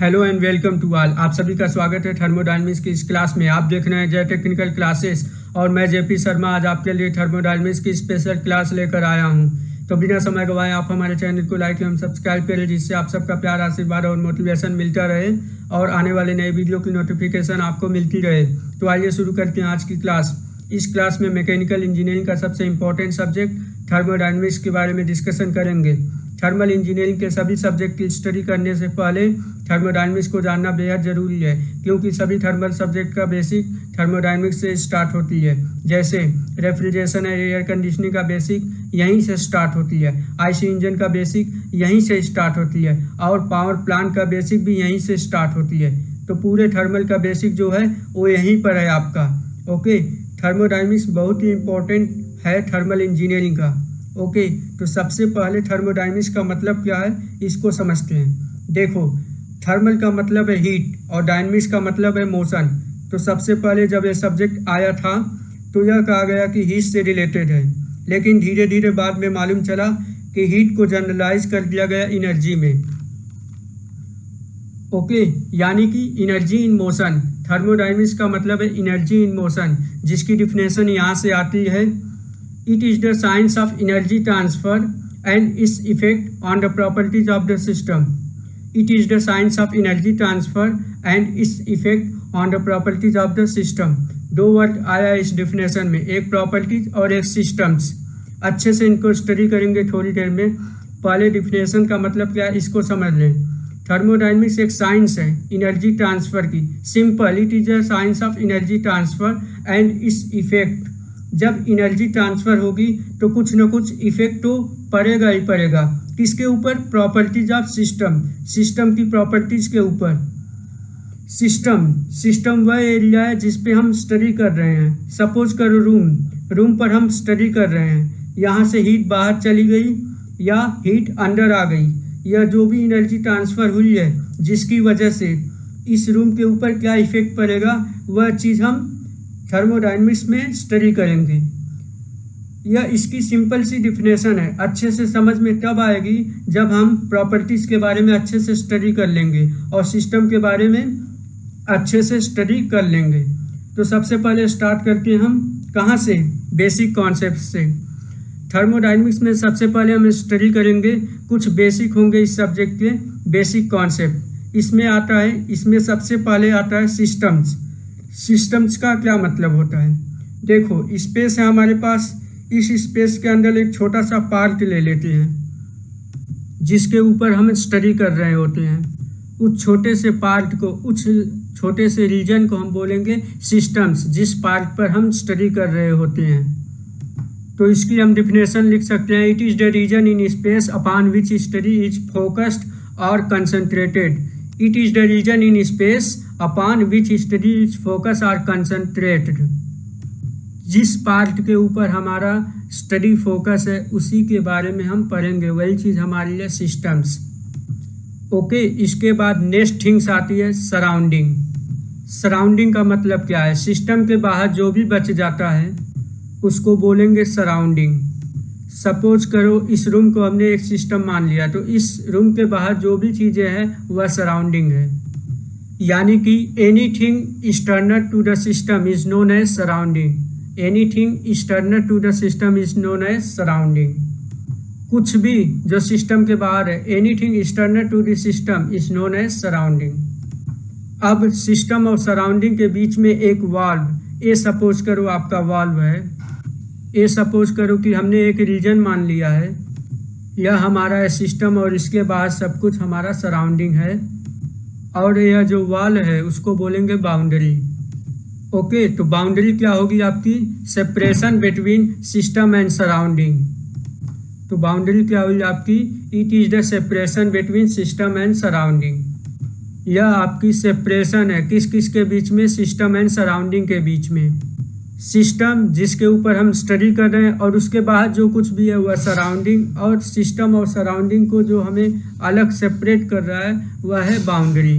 Hello and welcome to all. आप सभी का स्वागत है थर्मोडायनेमिक्स की इस क्लास में। आप देख रहे हैं जय टेक्निकल क्लासेस और मैं जेपी शर्मा आज आपके लिए थर्मोडायनेमिक्स की स्पेशल क्लास लेकर आया हूं। तो बिना समय गवाए आप हमारे चैनल को लाइक एवं सब्सक्राइब करें, जिससे आप सबका प्यार, आशीर्वाद और मोटिवेशन मिलता रहे और आने वाले नए वीडियो की नोटिफिकेशन आपको मिलती रहे। तो आइए शुरू करते हैं आज की क्लास। इस क्लास में मैकेनिकल इंजीनियरिंग का सबसे इम्पोर्टेंट सब्जेक्ट थर्मोडायनेमिक्स के बारे में डिस्कशन करेंगे। थर्मल इंजीनियरिंग के सभी सब्जेक्ट की स्टडी करने से पहले थर्मोडायनेमिक्स को जानना बेहद ज़रूरी है, क्योंकि सभी थर्मल सब्जेक्ट का बेसिक थर्मोडायनेमिक्स से स्टार्ट होती है। जैसे रेफ्रिजरेशन और एयर कंडीशनिंग का बेसिक यहीं से स्टार्ट होती है, आईसी इंजन का बेसिक यहीं से स्टार्ट होती है और पावर प्लांट का बेसिक भी यहीं से स्टार्ट होती है। तो पूरे थर्मल का बेसिक जो है वो यहीं पर है आपका। ओके, थर्मोडायनेमिक्स बहुत ही इम्पोर्टेंट है थर्मल इंजीनियरिंग का। ओके, तो सबसे पहले थर्मोडायनेमिक्स का मतलब क्या है इसको समझते हैं। देखो, थर्मल का मतलब है हीट और डायनेमिक्स का मतलब है मोशन। तो सबसे पहले जब ये सब्जेक्ट आया था तो यह कहा गया कि हीट से रिलेटेड है, लेकिन धीरे धीरे बाद में मालूम चला कि हीट को जनरलाइज कर दिया गया एनर्जी में। ओके, यानी कि एनर्जी इन मोशन। थर्मोडायनेमिक्स का मतलब है एनर्जी इन मोशन, जिसकी डिफिनेशन यहाँ से आती है। It is the science of energy transfer and its effect on the properties of the system. It is the science of energy transfer and its effect on the properties of the system. दो word आया इस definition में, एक properties और एक systems. अच्छे से इनको स्टडी करेंगे थोड़ी देर में। पहले डिफिनेशन का मतलब क्या है इसको समझ लें। थर्मोडायनेमिक्स एक साइंस है एनर्जी ट्रांसफर की। Simple, it is the science of energy transfer and its effect. जब एनर्जी ट्रांसफर होगी तो कुछ न कुछ इफेक्ट तो पड़ेगा ही पड़ेगा। किसके ऊपर? प्रॉपर्टीज ऑफ सिस्टम, सिस्टम की प्रॉपर्टीज के ऊपर। सिस्टम वह एरिया है जिस पे हम स्टडी कर रहे हैं। सपोज करो रूम पर हम स्टडी कर रहे हैं, यहाँ से हीट बाहर चली गई या हीट अंदर आ गई, या जो भी एनर्जी ट्रांसफर हुई है जिसकी वजह से इस रूम के ऊपर क्या इफेक्ट पड़ेगा, वह चीज़ हम थर्मोडायनेमिक्स में स्टडी करेंगे। यह इसकी सिंपल सी डिफिनेशन है। अच्छे से समझ में तब आएगी जब हम प्रॉपर्टीज़ के बारे में अच्छे से स्टडी कर लेंगे और सिस्टम के बारे में अच्छे से स्टडी कर लेंगे। तो सबसे पहले स्टार्ट करते हैं हम कहाँ से? बेसिक कॉन्सेप्ट से। थर्मोडायनेमिक्स में सबसे पहले हम स्टडी करेंगे, कुछ बेसिक होंगे इस सब्जेक्ट के बेसिक कॉन्सेप्ट। इसमें सबसे पहले आता है सिस्टम्स। सिस्टम्स का क्या मतलब होता है? देखो, स्पेस है हमारे पास, इस स्पेस के अंदर एक छोटा सा पार्ट ले लेते हैं जिसके ऊपर हम स्टडी कर रहे होते हैं। उस छोटे से पार्ट को, उस छोटे से रीजन को हम बोलेंगे सिस्टम्स, जिस पार्ट पर हम स्टडी कर रहे होते हैं। तो इसकी हम डिफिनेशन लिख सकते हैं। It is the region in space upon which study is focused और concentrated. It is the region in space upon which study is focus or concentrated. जिस पार्ट के ऊपर हमारा स्टडी फोकस है उसी के बारे में हम पढ़ेंगे, वही चीज़ हमारे लिए सिस्टम्स। ओके, इसके बाद नेक्स्ट थिंग्स आती है सराउंडिंग। सराउंडिंग का मतलब क्या है? सिस्टम के बाहर जो भी बच जाता है उसको बोलेंगे सराउंडिंग। सपोज करो इस रूम को हमने एक सिस्टम मान लिया, तो इस रूम के बाहर जो भी चीज़ें हैं वह सराउंडिंग है। यानी कि anything external to the system is known as surrounding. Anything external to the system is known as surrounding. कुछ भी जो सिस्टम के बाहर है, anything external to the system is known as surrounding. अब सिस्टम और सराउंडिंग के बीच में एक वाल्व, ये सपोज करो आपका वाल्व है। ये सपोज करो कि हमने एक रीजन मान लिया है, यह हमारा है सिस्टम और इसके बाद सब कुछ हमारा सराउंडिंग है, और यह जो वॉल है उसको बोलेंगे बाउंड्री। ओके, तो बाउंड्री क्या होगी आपकी? Separation between system and surrounding. तो बाउंड्री क्या हुई आपकी? It is the separation between system and surrounding. यह आपकी सेपरेशन है किस किस के बीच में? सिस्टम एंड सराउंडिंग के बीच में। सिस्टम जिसके ऊपर हम स्टडी कर रहे हैं और उसके बाद जो कुछ भी है वह सराउंडिंग, और सिस्टम और सराउंडिंग को जो हमें अलग सेपरेट कर रहा है वह है बाउंड्री।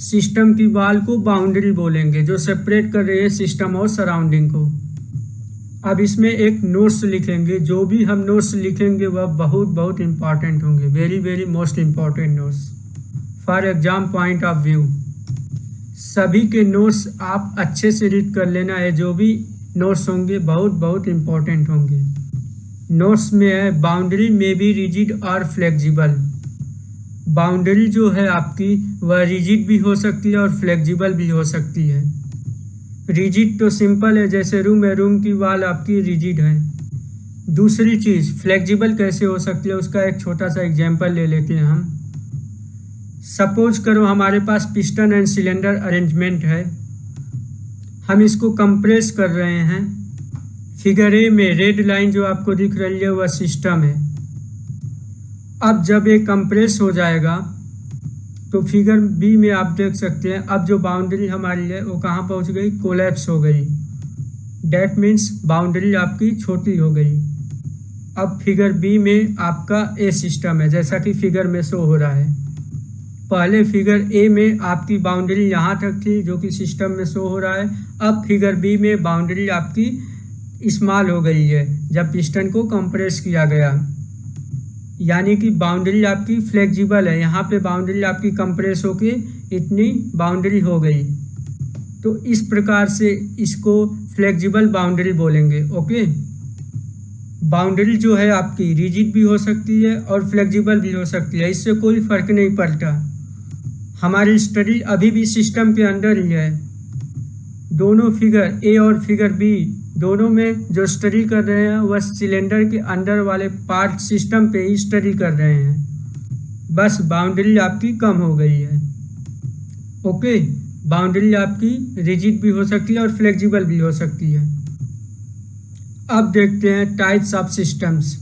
सिस्टम की वॉल को बाउंड्री बोलेंगे जो सेपरेट कर रही है सिस्टम और सराउंडिंग को। अब इसमें एक नोट्स लिखेंगे, जो भी हम नोट्स लिखेंगे वह बहुत बहुत इंपॉर्टेंट होंगे, very very most important notes. For exam point of view. सभी के नोट्स आप अच्छे से रीड कर लेना है, जो भी नोट्स होंगे बहुत बहुत इम्पोर्टेंट होंगे। नोट्स में है बाउंड्री में बी रिजिड और फ्लेक्सिबल। बाउंड्री जो है आपकी वह रिजिड भी हो सकती है और फ्लेक्सिबल भी हो सकती है। रिजिड तो सिंपल है, जैसे रूम है, रूम की वॉल आपकी रिजिड है। दूसरी चीज़ फ्लेक्सिबल कैसे हो सकती है, उसका एक छोटा सा एग्जांपल ले लेते हैं हम। सपोज करो हमारे पास पिस्टन एंड सिलेंडर अरेंजमेंट है, हम इसको कंप्रेस कर रहे हैं। फिगर ए में रेड लाइन जो आपको दिख रही है वह सिस्टम है। अब जब ये कंप्रेस हो जाएगा तो फिगर बी में आप देख सकते हैं अब जो बाउंड्री हमारी है वो कहाँ पहुँच गई, कोलैप्स हो गई। डैट मीन्स बाउंड्री आपकी छोटी हो गई। अब फिगर बी में आपका ए सिस्टम है, जैसा कि फिगर में शो हो रहा है। पहले फिगर ए में आपकी बाउंड्री यहाँ तक थी जो कि सिस्टम में शो हो रहा है। अब फिगर बी में बाउंड्री आपकी स्मॉल हो गई है जब पिस्टन को कंप्रेस किया गया, यानी कि बाउंड्री आपकी फ्लेक्सिबल है। यहाँ पे बाउंड्री आपकी कंप्रेस होके इतनी बाउंड्री हो गई, तो इस प्रकार से इसको फ्लेक्सिबल बाउंड्री बोलेंगे। ओके, बाउंड्री जो है आपकी रिजिड भी हो सकती है और फ्लेक्सिबल भी हो सकती है, इससे कोई फर्क नहीं पड़ता। हमारी स्टडी अभी भी सिस्टम के अंदर ही है। दोनों फिगर ए और फिगर बी दोनों में जो स्टडी कर रहे हैं वह सिलेंडर के अंदर वाले पार्ट सिस्टम पे ही स्टडी कर रहे हैं, बस बाउंड्री आपकी कम हो गई है। ओके, बाउंड्री आपकी रिजिड भी हो सकती है और फ्लेक्सिबल भी हो सकती है। अब देखते हैं टाइप्स ऑफ सिस्टम्स।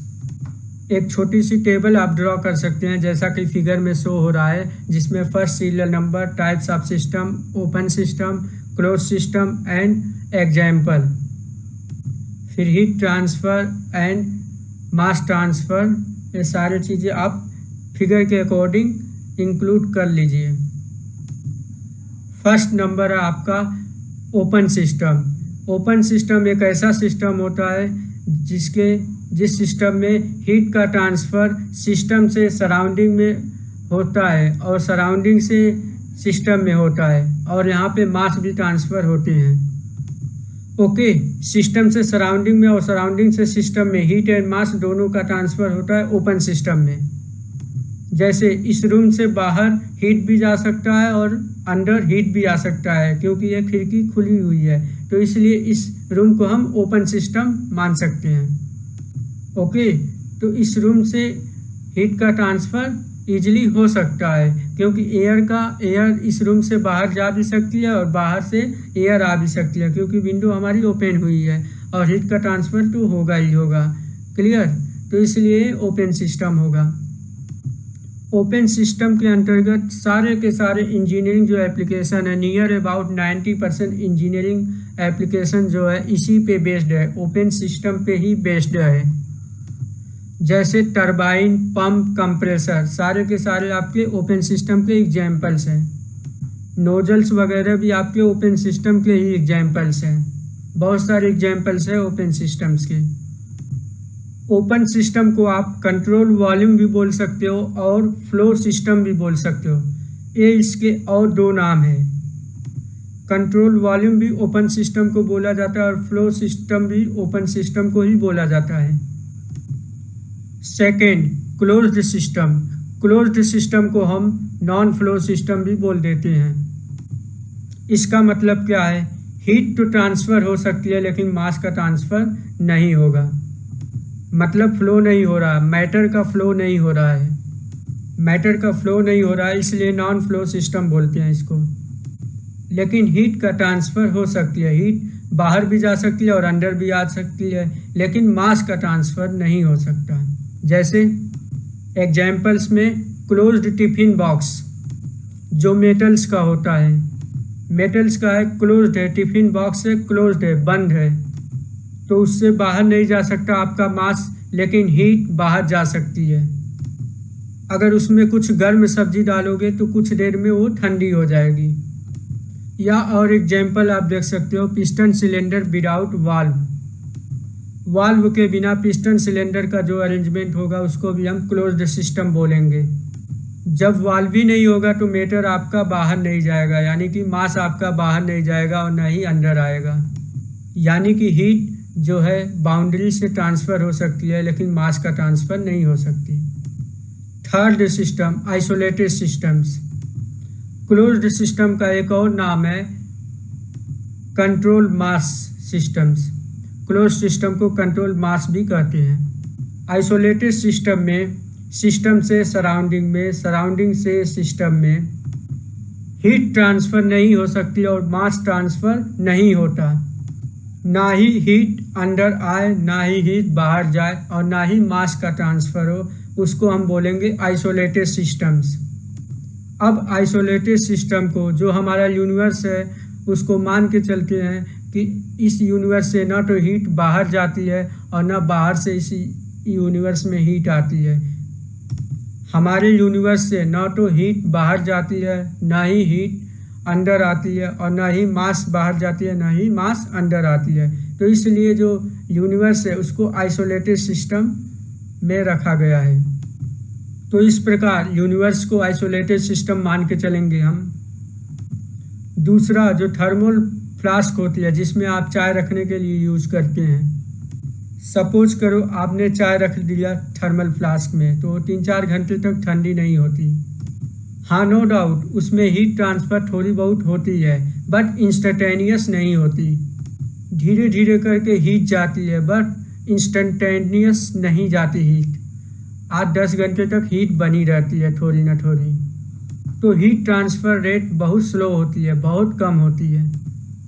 एक छोटी सी टेबल आप ड्रॉ कर सकते हैं जैसा कि फिगर में शो हो रहा है, जिसमें first serial number, types of system, open system, close system and example, फिर heat transfer and mass transfer. ये सारी चीज़ें आप फिगर के अकॉर्डिंग इंक्लूड कर लीजिए। फर्स्ट नंबर है आपका ओपन सिस्टम। ओपन सिस्टम एक ऐसा सिस्टम होता है जिस सिस्टम में हीट का ट्रांसफ़र सिस्टम से सराउंडिंग में होता है और सराउंडिंग से सिस्टम में होता है, और यहाँ पे मास भी ट्रांसफ़र होते हैं। ओके, सिस्टम से सराउंडिंग में और सराउंडिंग से सिस्टम में हीट एंड मास दोनों का ट्रांसफ़र होता है ओपन सिस्टम में। जैसे इस रूम से बाहर हीट भी जा सकता है और अंदर हीट भी आ सकता है, क्योंकि यह खिड़की खुली हुई है, तो इसलिए इस रूम को हम ओपन सिस्टम मान सकते हैं। ओके, तो इस रूम से हीट का ट्रांसफ़र ईजिली हो सकता है, क्योंकि एयर इस रूम से बाहर जा भी सकती है और बाहर से एयर आ भी सकती है, क्योंकि विंडो हमारी ओपन हुई है और हीट का ट्रांसफ़र तो होगा ही होगा। क्लियर, तो इसलिए ओपन सिस्टम होगा। ओपन सिस्टम के अंतर्गत सारे के सारे इंजीनियरिंग जो एप्लीकेशन है, नियर अबाउट 90% इंजीनियरिंग एप्लीकेशन जो है इसी पे बेस्ड है, ओपन सिस्टम पे ही बेस्ड है। जैसे टरबाइन, पंप, कंप्रेसर, सारे के सारे आपके ओपन सिस्टम के एग्जाम्पल्स हैं। नोजल्स वगैरह भी आपके ओपन सिस्टम के ही एग्जाम्पल्स हैं। बहुत सारे एग्जाम्पल्स हैं ओपन सिस्टम्स के। ओपन सिस्टम को आप कंट्रोल वॉल्यूम भी बोल सकते हो और फ्लो सिस्टम भी बोल सकते हो। ये इसके और दो नाम हैं। कंट्रोल वॉल्यूम भी ओपन सिस्टम को बोला जाता है और फ्लो सिस्टम भी ओपन सिस्टम को ही बोला जाता है। Second, closed system. Closed system को हम नॉन फ्लो सिस्टम भी बोल देते हैं। इसका मतलब क्या है, हीट तो ट्रांसफ़र हो सकती है लेकिन मास का ट्रांसफ़र नहीं होगा, मतलब फ्लो नहीं हो रहा, मैटर का फ्लो नहीं हो रहा है, मैटर का फ्लो नहीं हो रहा है, इसलिए नॉन फ्लो सिस्टम बोलते हैं इसको। लेकिन हीट का ट्रांसफ़र हो सकती है, हीट बाहर भी जा सकती है और अंदर भी आ सकती है, लेकिन मास का ट्रांसफ़र नहीं हो सकता। जैसे एग्जाम्पल्स में क्लोज्ड टिफ़िन बॉक्स जो मेटल्स का होता है, मेटल्स का है, क्लोज्ड है, टिफ़िन बॉक्स है, क्लोज्ड है, बंद है, तो उससे बाहर नहीं जा सकता आपका मास, लेकिन हीट बाहर जा सकती है। अगर उसमें कुछ गर्म सब्जी डालोगे तो कुछ देर में वो ठंडी हो जाएगी। या और एग्जाम्पल आप देख सकते हो, piston cylinder without valve. Valve के बिना पिस्टन सिलेंडर का जो अरेंजमेंट होगा उसको भी हम क्लोज्ड सिस्टम बोलेंगे। जब वाल्व ही नहीं होगा तो मैटर आपका बाहर नहीं जाएगा, यानी कि मास आपका बाहर नहीं जाएगा और ना ही अंदर आएगा। यानी कि हीट जो है बाउंड्री से ट्रांसफ़र हो सकती है लेकिन मास का ट्रांसफ़र नहीं हो सकती। Third system, isolated systems. Closed system का एक और नाम है कंट्रोल मास सिस्टम्स। क्लोज सिस्टम को कंट्रोल मास भी कहते हैं। आइसोलेटेड सिस्टम में सिस्टम से सराउंडिंग में, सराउंडिंग से सिस्टम में हीट ट्रांसफ़र नहीं हो सकती और मास ट्रांसफ़र नहीं होता। ना ही हीट अंदर आए, ना ही हीट बाहर जाए और ना ही मास का ट्रांसफ़र हो, उसको हम बोलेंगे आइसोलेटेड सिस्टम्स। अब आइसोलेटेड सिस्टम को, जो हमारा यूनिवर्स है, उसको मान के चलते हैं कि इस यूनिवर्स से ना तो हीट बाहर जाती है और ना बाहर से इस यूनिवर्स में हीट आती है। हमारे यूनिवर्स से ना तो हीट बाहर जाती है, ना ही हीट अंदर आती है और ना ही मास बाहर जाती है, ना ही मास अंदर आती है। तो इसलिए जो यूनिवर्स है उसको आइसोलेटेड सिस्टम में रखा गया है। तो इस प्रकार यूनिवर्स को आइसोलेटेड सिस्टम मान के चलेंगे हम। दूसरा, जो थर्मल फ्लास्क होती है जिसमें आप चाय रखने के लिए यूज करते हैं। सपोज करो आपने चाय रख दिया थर्मल फ्लास्क में, तो 3-4 घंटे तक ठंडी नहीं होती। हाँ, नो डाउट उसमें हीट ट्रांसफ़र थोड़ी बहुत होती है, बट इंस्टेंटेनियस नहीं होती। धीरे धीरे करके हीट जाती है, बट इंस्टेंटेनियस नहीं जाती हीट। 8-10 घंटे तक हीट बनी रहती है थोड़ी ना थोड़ी। तो हीट ट्रांसफ़र रेट बहुत स्लो होती है, बहुत कम होती है।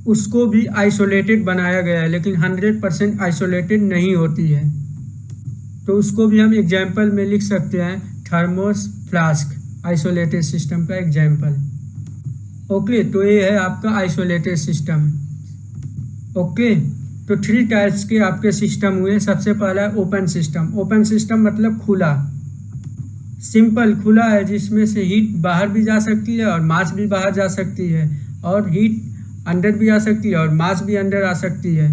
उसको भी आइसोलेटेड बनाया गया है लेकिन 100% आइसोलेटेड नहीं होती है। तो उसको भी हम एग्जाम्पल में लिख सकते हैं, थर्मोस फ्लास्क आइसोलेटेड सिस्टम का एग्जाम्पल। ओके, तो ये है आपका आइसोलेटेड सिस्टम। ओके, तो 3 टाइप्स के आपके सिस्टम हुए। सबसे पहला है ओपन सिस्टम। ओपन सिस्टम मतलब खुला, सिंपल खुला है, जिसमें से हीट बाहर भी जा सकती है और मास भी बाहर जा सकती है, और हीट अंदर भी आ सकती है और मास भी अंदर आ सकती है।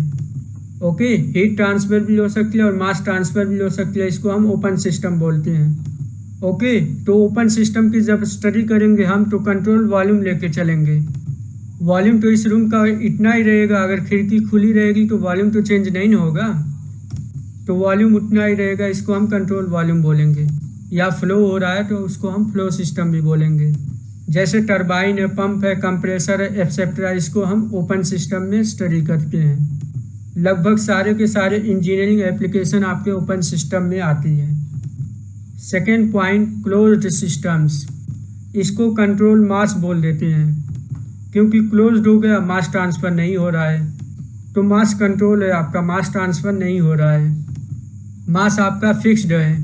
ओके, हीट ट्रांसफ़र भी हो सकती है और मास ट्रांसफ़र भी हो सकती है। इसको हम ओपन सिस्टम बोलते हैं। ओके, तो ओपन सिस्टम की जब स्टडी करेंगे हम तो कंट्रोल वॉल्यूम लेके चलेंगे। वॉल्यूम तो इस रूम का इतना ही रहेगा, अगर खिड़की खुली रहेगी तो वॉल्यूम तो चेंज नहीं होगा, तो वॉल्यूम उतना ही रहेगा। इसको हम कंट्रोल वॉल्यूम बोलेंगे। या फ्लो हो रहा है तो उसको हम फ्लो सिस्टम भी बोलेंगे। जैसे टरबाइन है, पंप है, कंप्रेसर है, एक्सेट्रा, इसको हम ओपन सिस्टम में स्टडी करते हैं। लगभग सारे के सारे इंजीनियरिंग एप्लीकेशन आपके ओपन सिस्टम में आती है। Second point, closed systems. इसको कंट्रोल मास बोल देते हैं, क्योंकि क्लोज्ड हो गया, मास ट्रांसफ़र नहीं हो रहा है। तो मास कंट्रोल है आपका, मास ट्रांसफ़र नहीं हो रहा है, मास आपका फिक्स्ड है।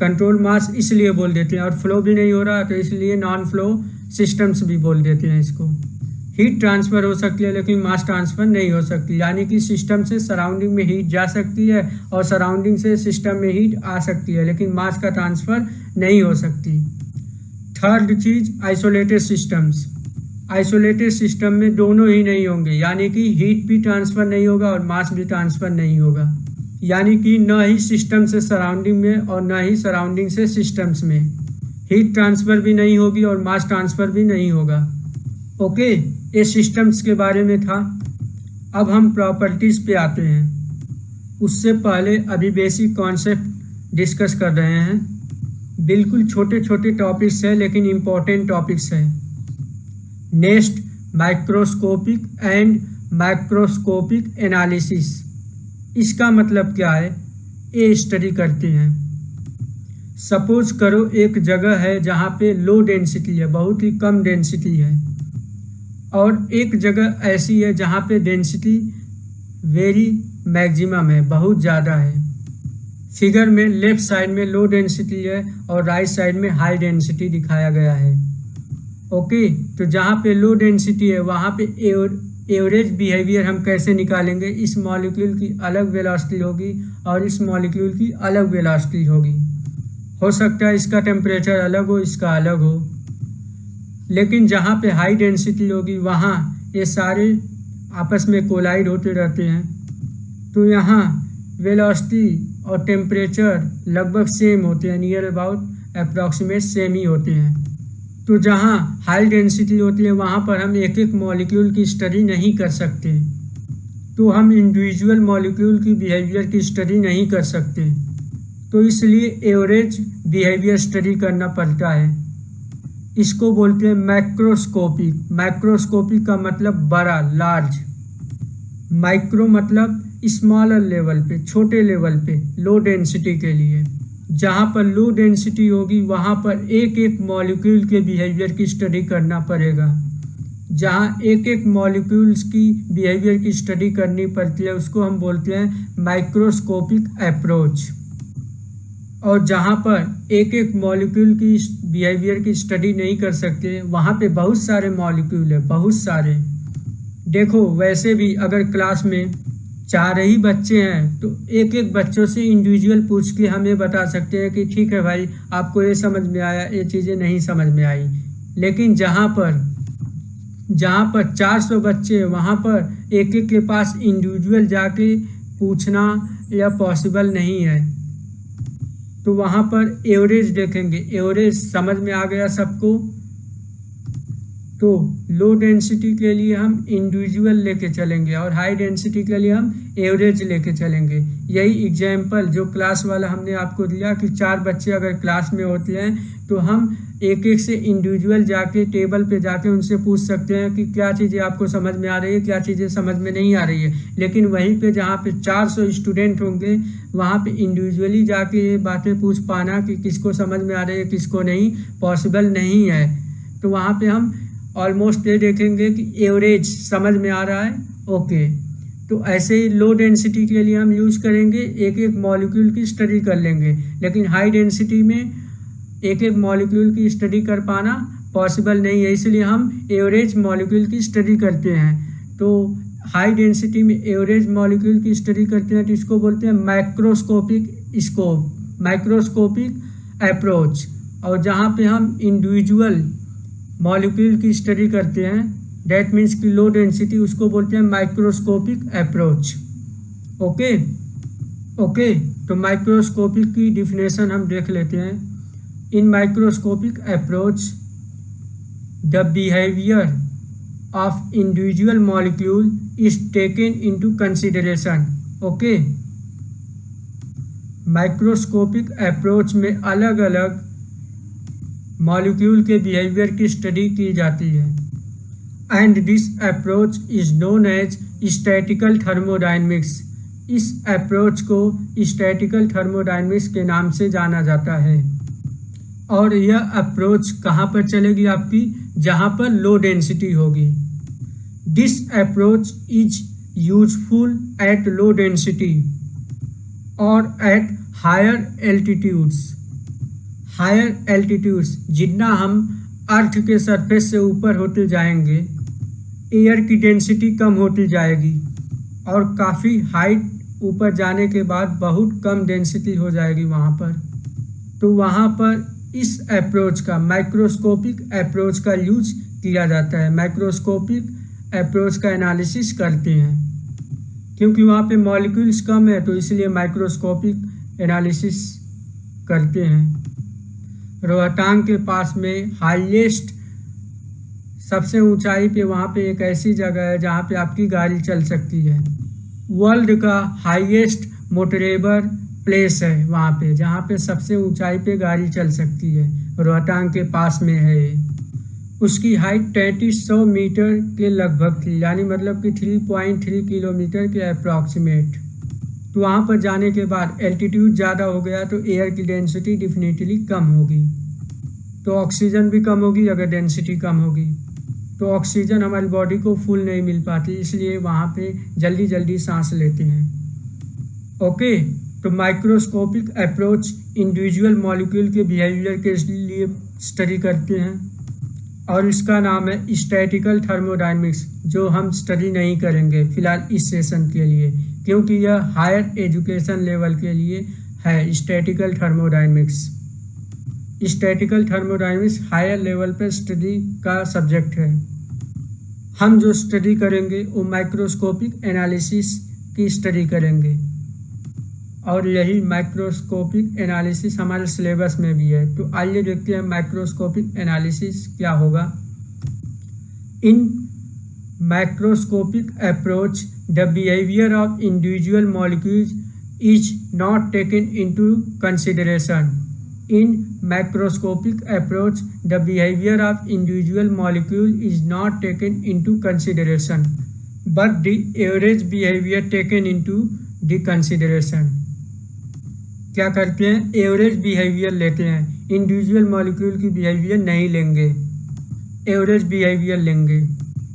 कंट्रोल मास इसलिए बोल देते हैं। और फ्लो भी नहीं हो रहा तो इसलिए नॉन फ्लो सिस्टम्स भी बोल देते हैं इसको। हीट ट्रांसफ़र हो सकती है लेकिन मास ट्रांसफ़र नहीं हो सकती, यानी कि सिस्टम से सराउंडिंग में हीट जा सकती है और सराउंडिंग से सिस्टम में हीट आ सकती है, लेकिन मास का ट्रांसफ़र नहीं हो सकती। थर्ड चीज़, आइसोलेटेड सिस्टम्स। आइसोलेटेड सिस्टम में दोनों ही नहीं होंगे, यानी कि हीट भी ट्रांसफ़र नहीं होगा और मास भी ट्रांसफ़र नहीं होगा। यानी कि न ही सिस्टम से सराउंडिंग में और न ही सराउंडिंग से सिस्टम्स में हीट ट्रांसफ़र भी नहीं होगी और मास ट्रांसफ़र भी नहीं होगा। ओके, ये सिस्टम्स के बारे में था। अब हम प्रॉपर्टीज़ पे आते हैं। उससे पहले अभी बेसिक कॉन्सेप्ट डिस्कस कर रहे हैं। बिल्कुल छोटे छोटे टॉपिक्स हैं लेकिन इम्पोर्टेंट टॉपिक्स हैं। Next, microscopic and microscopic analysis. इसका मतलब क्या है, ये स्टडी करते हैं। सपोज करो एक जगह है जहाँ पे लो डेंसिटी है, बहुत ही कम डेंसिटी है, और एक जगह ऐसी है जहाँ पे डेंसिटी वेरी मैक्सिमम है, बहुत ज़्यादा है। फिगर में लेफ्ट साइड में लो डेंसिटी है और राइट साइड में हाई डेंसिटी दिखाया गया है। ओके, तो जहाँ पे लो डेंसिटी है वहाँ पे एवरेज बिहेवियर हम कैसे निकालेंगे। इस मॉलिक्यूल की अलग वेलोसिटी होगी और इस मॉलिक्यूल की अलग वेलोसिटी होगी। हो सकता है इसका टेम्परेचर अलग हो, इसका अलग हो, लेकिन जहाँ पे हाई डेंसिटी होगी वहाँ ये सारे आपस में कोलाइड होते रहते हैं। तो यहाँ वेलोसिटी और टेम्परेचर लगभग सेम होते हैं, नियर अबाउट अप्रॉक्सीमेट सेम ही होते हैं। तो जहाँ हाई डेंसिटी होती है वहाँ पर हम एक एक मॉलिक्यूल की स्टडी नहीं कर सकते, तो हम इंडिविजुअल मॉलिक्यूल की बिहेवियर की स्टडी नहीं कर सकते, तो इसलिए एवरेज बिहेवियर स्टडी करना पड़ता है। इसको बोलते हैं मैक्रोस्कोपिक। मैक्रोस्कोपिक का मतलब बड़ा, लार्ज। माइक्रो मतलब स्मॉलर लेवल पे, छोटे लेवल पे, लो डेंसिटी के लिए। जहाँ पर लो डेंसिटी होगी वहाँ पर एक एक मॉलिक्यूल के बिहेवियर की स्टडी करना पड़ेगा। जहाँ एक एक मॉलिक्यूल्स की बिहेवियर की स्टडी करनी पड़ती है उसको हम बोलते हैं माइक्रोस्कोपिक अप्रोच। और जहाँ पर एक एक मॉलिक्यूल की बिहेवियर की स्टडी नहीं कर सकते वहाँ पे बहुत सारे मॉलिक्यूल है, बहुत सारे। देखो वैसे भी अगर क्लास में 4 ही बच्चे हैं तो एक एक बच्चों से इंडिविजुअल पूछ के हम ये बता सकते हैं कि ठीक है भाई आपको ये समझ में आया, ये चीज़ें नहीं समझ में आई। लेकिन जहाँ पर 400 बच्चे हैं वहाँ पर एक एक के पास इंडिविजुअल जाके पूछना या पॉसिबल नहीं है। तो वहाँ पर एवरेज देखेंगे। एवरेज समझ में आ गया सबको। तो लो डेंसिटी के लिए हम इंडिविजुअल लेके चलेंगे और हाई डेंसिटी के लिए हम एवरेज लेके चलेंगे। यही एग्जाम्पल जो क्लास वाला हमने आपको दिया कि 4 बच्चे अगर क्लास में होते हैं तो हम एक एक से इंडिविजुअल जाके टेबल पे जाके उनसे पूछ सकते हैं कि क्या चीज़ें आपको समझ में आ रही है, क्या चीज़ें समझ में नहीं आ रही है। लेकिन वहीं पे जहाँ पे 400 स्टूडेंट होंगे वहाँ पे इंडिविजुअली जाके ये बातें पूछ पाना कि किसको समझ में आ रही है किसको नहीं, पॉसिबल नहीं है। तो वहाँ पे हम ऑलमोस्ट ये देखेंगे कि एवरेज समझ में आ रहा है, ओके। तो ऐसे ही लो डेंसिटी के लिए हम यूज़ करेंगे एक एक मॉलिक्यूल की स्टडी कर लेंगे। लेकिन हाई डेंसिटी में एक एक मॉलिक्यूल की स्टडी कर पाना पॉसिबल नहीं है, इसलिए हम एवरेज मॉलिक्यूल की स्टडी करते हैं। तो हाई डेंसिटी में एवरेज मॉलिक्यूल की स्टडी करते हैं तो इसको बोलते हैं माइक्रोस्कोपिक अप्रोच। और जहाँ पे हम इंडिविजुअल मॉलिक्यूल की स्टडी करते हैं डेट मीन्स की लो डेंसिटी, उसको बोलते हैं माइक्रोस्कोपिक अप्रोच। ओके। तो माइक्रोस्कोपिक की डिफिनेशन हम देख लेते हैं। In microscopic approach the behaviour of individual molecule is taken into consideration. Okay. Microscopic approach में अलग अलग मॉलिक्यूल के बिहेवियर की स्टडी की जाती है। And this approach is known as statical thermodynamics. इस अप्रोच को स्टैटिकल थर्मोडायनेमिक्स के नाम से जाना जाता है। और यह अप्रोच कहाँ पर चलेगी आपकी, जहाँ पर लो डेंसिटी होगी। This approach is useful at low density और at higher altitudes. Higher altitudes, जितना हम अर्थ के सरफेस से ऊपर होते जाएंगे एयर की डेंसिटी कम होती जाएगी और काफ़ी हाइट ऊपर जाने के बाद बहुत कम डेंसिटी हो जाएगी वहाँ पर। तो वहाँ पर इस अप्रोच का, माइक्रोस्कोपिक अप्रोच का यूज किया जाता है। माइक्रोस्कोपिक अप्रोच का एनालिसिस करते हैं क्योंकि वहाँ पे मॉलिक्यूल्स कम है तो इसलिए माइक्रोस्कोपिक एनालिसिस करते हैं। रोहतांग के पास में हाईएस्ट, सबसे ऊंचाई पे वहाँ पे एक ऐसी जगह है जहाँ पे आपकी गाड़ी चल सकती है। वर्ल्ड का हाईएस्ट मोटरेबल प्लेस है वहाँ पे, जहाँ पे सबसे ऊंचाई पे गाड़ी चल सकती है, रोहतांग के पास में है ये। उसकी हाइट 3300 मीटर के लगभग थी, यानी मतलब कि 3.3 किलोमीटर के अप्रॉक्सीमेट। तो वहाँ पर जाने के बाद एल्टीट्यूड ज़्यादा हो गया तो एयर की डेंसिटी डिफिनेटली कम होगी, तो ऑक्सीजन भी कम होगी। अगर डेंसिटी कम होगी तो ऑक्सीजन हमारी बॉडी को फुल नहीं मिल पाती, इसलिए वहाँ पे जल्दी जल्दी सांस लेते हैं। ओके। तो माइक्रोस्कोपिक अप्रोच इंडिविजुअल मॉलिक्यूल के बिहेवियर के लिए स्टडी करते हैं और इसका नाम है स्टैटिकल थर्मोडायनेमिक्स, जो हम स्टडी नहीं करेंगे फिलहाल इस सेशन के लिए क्योंकि यह हायर एजुकेशन लेवल के लिए है। Statical thermodynamics, statical thermodynamics higher level पर स्टडी का सब्जेक्ट है। हम जो स्टडी करेंगे वो माइक्रोस्कोपिक एनालिसिस की स्टडी करेंगे। और यही माइक्रोस्कोपिक एनालिसिस हमारे सिलेबस में भी है। तो आइए देखते हैं माइक्रोस्कोपिक एनालिसिस क्या होगा। In microscopic approach the behaviour of individual molecules is not taken into consideration. In macroscopic approach, the behavior of individual molecule is not taken into consideration, but the average behavior taken into the consideration. क्या करते हैं, average behaviour लेते हैं, individual molecule की behaviour नहीं लेंगे, average behaviour लेंगे।